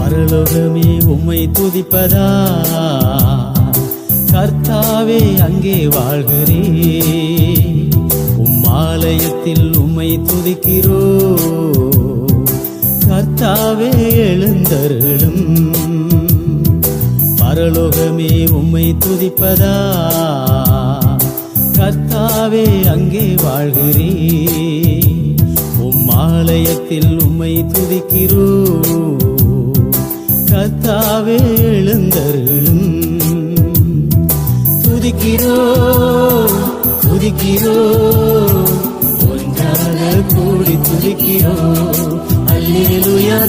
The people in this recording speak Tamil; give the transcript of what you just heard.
பரலோகமே உம்மை துதிப்பதா கர்த்தாவே அங்கே வாழ்கிறே ஆலயத்தில் உம்மை துதிக்கிறோ கர்த்தாவே எழுந்தருளும் பரலோகமே உம்மை துதிப்பதா கர்த்தாவே அங்கே வாழ்கிறே ஆலயத்தில் உம்மை துதிக்கிறோ கர்த்தாவே எழுந்தருளும் துதிக்கிறோ துதிக்கிறோ ஒன்றாக கூடி துதிக்கிறோ அல்லேலூயா.